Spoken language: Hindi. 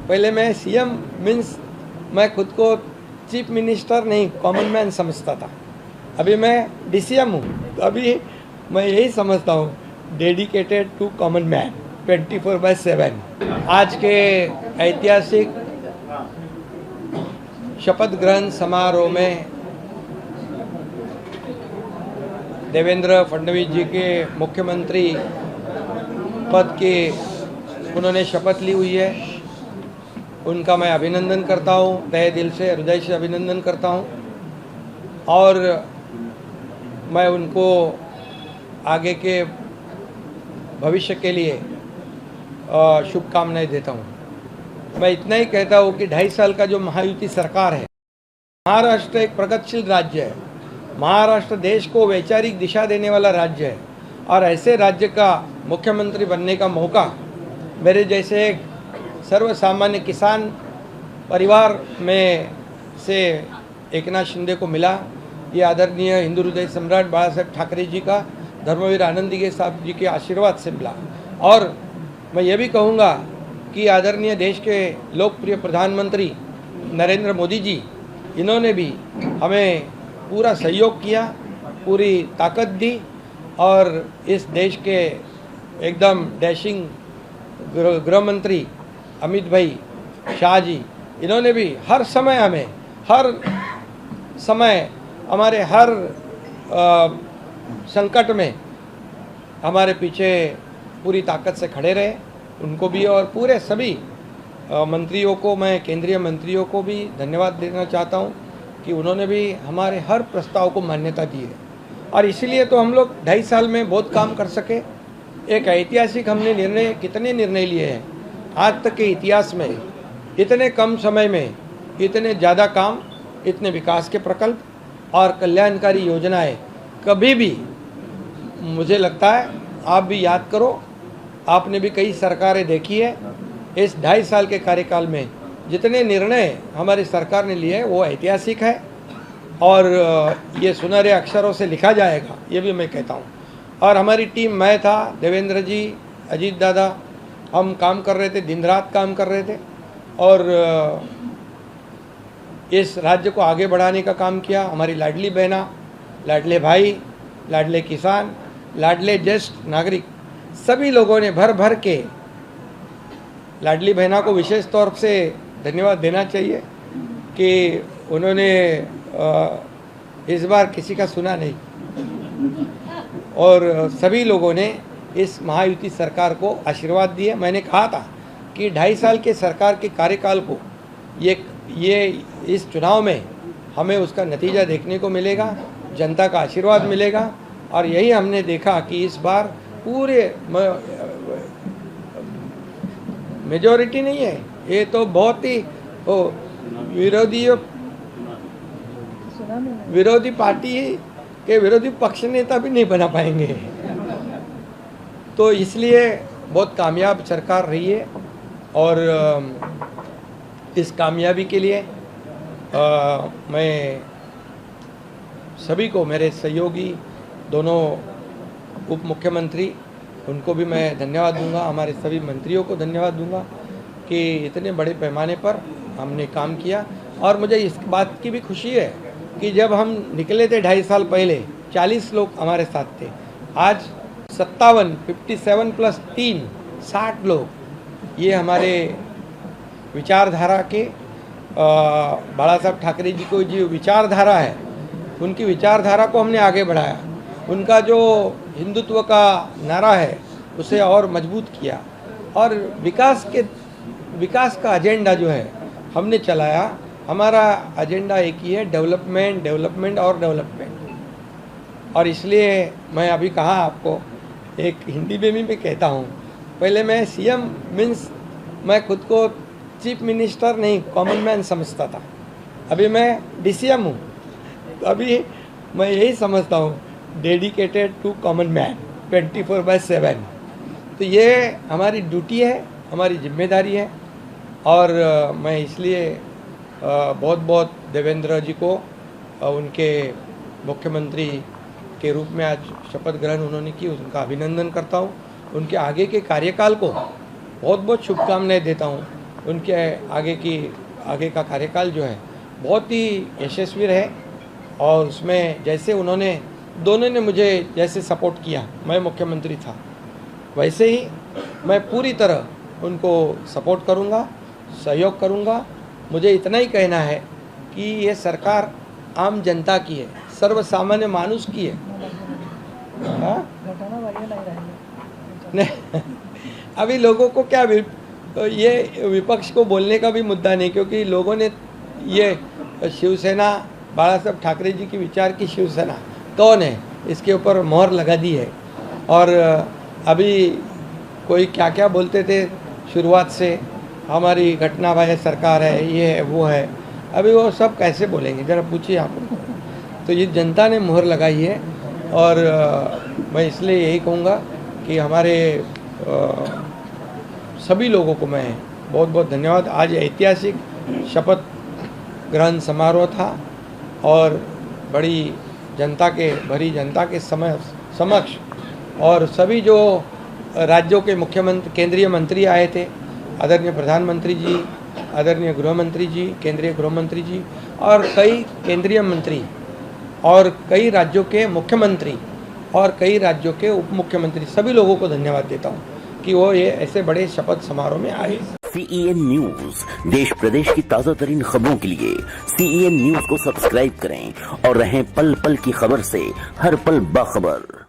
पहले मैं सीएम मीन्स मैं खुद को चीफ मिनिस्टर नहीं कॉमन मैन समझता था। अभी मैं डीसीएम हूँ, तो अभी मैं यही समझता हूँ डेडिकेटेड टू कॉमन मैन 24/7। आज के ऐतिहासिक शपथ ग्रहण समारोह में देवेंद्र फडणवीस जी के मुख्यमंत्री पद के उन्होंने शपथ ली हुई है। उनका मैं अभिनंदन करता हूँ, तहे दिल से हृदय से अभिनंदन करता हूँ और मैं उनको आगे के भविष्य के लिए शुभकामनाएं देता हूँ। मैं इतना ही कहता हूँ कि 2.5 साल का जो महायुति सरकार है, महाराष्ट्र एक प्रगतिशील राज्य है। महाराष्ट्र देश को वैचारिक दिशा देने वाला राज्य है और ऐसे राज्य का मुख्यमंत्री बनने का मौका मेरे जैसे एक सर्वसामान्य किसान परिवार में से एकनाथ शिंदे को मिला। ये आदरणीय हिंदू हृदय सम्राट बाला साहेब ठाकरे जी का, धर्मवीर आनंदीगे साहब जी के आशीर्वाद से मिला। और मैं ये भी कहूँगा कि आदरणीय देश के लोकप्रिय प्रधानमंत्री नरेंद्र मोदी जी, इन्होंने भी हमें पूरा सहयोग किया, पूरी ताकत दी और इस देश के एकदम डैशिंग गृह मंत्री अमित भाई शाह जी, इन्होंने भी हर समय हमारे हर संकट में हमारे पीछे पूरी ताकत से खड़े रहे। उनको भी और पूरे सभी मंत्रियों को, मैं केंद्रीय मंत्रियों को भी धन्यवाद देना चाहता हूँ कि उन्होंने भी हमारे हर प्रस्ताव को मान्यता दी है और इसीलिए तो हम लोग 2.5 साल में बहुत काम कर सके। एक ऐतिहासिक हमने कितने निर्णय लिए हैं आज तक के इतिहास में। इतने कम समय में इतने ज़्यादा काम, इतने विकास के प्रकल्प और कल्याणकारी योजनाएं कभी भी, मुझे लगता है आप भी याद करो, आपने भी कई सरकारें देखी है। इस 2.5 साल के कार्यकाल में जितने निर्णय हमारी सरकार ने लिए वो ऐतिहासिक है और ये सुनहरे अक्षरों से लिखा जाएगा, ये भी मैं कहता हूँ। और हमारी टीम, मैं था, देवेंद्र जी, अजीत दादा, हम काम कर रहे थे, दिन रात काम कर रहे थे और इस राज्य को आगे बढ़ाने का काम किया। हमारी लाडली बहना, लाडले भाई, लाडले किसान, लाडले ज्येष्ठ नागरिक, सभी लोगों ने भर भर के, लाडली बहना को विशेष तौर से धन्यवाद देना चाहिए कि उन्होंने इस बार किसी का सुना नहीं और सभी लोगों ने इस महायुति सरकार को आशीर्वाद दिए। मैंने कहा था कि 2.5 साल के सरकार के कार्यकाल को ये इस चुनाव में हमें उसका नतीजा देखने को मिलेगा, जनता का आशीर्वाद मिलेगा और यही हमने देखा कि इस बार पूरे मेजॉरिटी नहीं है, ये तो बहुत ही विरोधी पार्टी के विरोधी पक्ष नेता भी नहीं बना पाएंगे। तो इसलिए बहुत कामयाब सरकार रही है और इस कामयाबी के लिए मैं सभी को, मेरे सहयोगी दोनों उप मुख्यमंत्री, उनको भी मैं धन्यवाद दूंगा, हमारे सभी मंत्रियों को धन्यवाद दूंगा कि इतने बड़े पैमाने पर हमने काम किया। और मुझे इस बात की भी खुशी है कि जब हम निकले थे 2.5 साल पहले 40 लोग हमारे साथ थे, आज 57 + 3 60 लोग। ये हमारे विचारधारा के बाला साहब ठाकरे जी को जो विचारधारा है, उनकी विचारधारा को हमने आगे बढ़ाया। उनका जो हिंदुत्व का नारा है उसे और मजबूत किया और विकास का एजेंडा जो है हमने चलाया। हमारा एजेंडा एक ही है, डेवलपमेंट, डेवलपमेंट और डेवलपमेंट। और इसलिए मैं अभी कहा आपको, एक हिंदी में भी मैं कहता हूँ, पहले मैं सीएम मीन्स मैं खुद को चीफ मिनिस्टर नहीं कॉमन मैन समझता था। अभी मैं डीसीएम हूँ, तो अभी मैं यही समझता हूँ डेडिकेटेड टू कॉमन मैन 24/7। तो ये हमारी ड्यूटी है, हमारी जिम्मेदारी है और मैं इसलिए बहुत बहुत देवेंद्र जी को उनके मुख्यमंत्री के रूप में आज शपथ ग्रहण उन्होंने की, उनका अभिनंदन करता हूँ। उनके आगे के कार्यकाल को बहुत बहुत शुभकामनाएं देता हूँ उनके आगे का कार्यकाल जो है बहुत ही यशस्वी रहे और उसमें जैसे उन्होंने दोनों ने मुझे जैसे सपोर्ट किया, मैं मुख्यमंत्री था, वैसे ही मैं पूरी तरह उनको सपोर्ट करूंगा, सहयोग करूंगा। मुझे इतना ही कहना है कि ये सरकार आम जनता की है, सर्वसामान्य मानुस की है। हाँ? नहीं, अभी लोगों को क्या ये विपक्ष को बोलने का भी मुद्दा नहीं, क्योंकि लोगों ने ये शिवसेना, बाला साहब ठाकरे जी की विचार की शिवसेना कौन है इसके ऊपर मोहर लगा दी है। और अभी कोई क्या क्या बोलते थे शुरुआत से, हमारी घटना भाई सरकार है, ये है वो है, अभी वो सब कैसे बोलेंगे जरा पूछिए आप उनको। तो ये जनता ने मोहर लगाई है और मैं इसलिए यही कहूँगा कि हमारे सभी लोगों को मैं बहुत बहुत धन्यवाद। आज ऐतिहासिक शपथ ग्रहण समारोह था और भरी जनता के समक्ष और सभी जो राज्यों के मुख्यमंत्री, केंद्रीय मंत्री आए थे, आदरणीय प्रधानमंत्री जी, आदरणीय गृह मंत्री जी, केंद्रीय गृह मंत्री जी और कई केंद्रीय मंत्री और कई राज्यों के मुख्यमंत्री और कई राज्यों के उप मुख्यमंत्री, सभी लोगों को धन्यवाद देता हूँ कि वो ये ऐसे बड़े शपथ समारोह में आए। CEN न्यूज, देश प्रदेश की ताजा तरीन खबरों के लिए CEN न्यूज को सब्सक्राइब करें और रहें पल पल की खबर से हर पल बाखबर।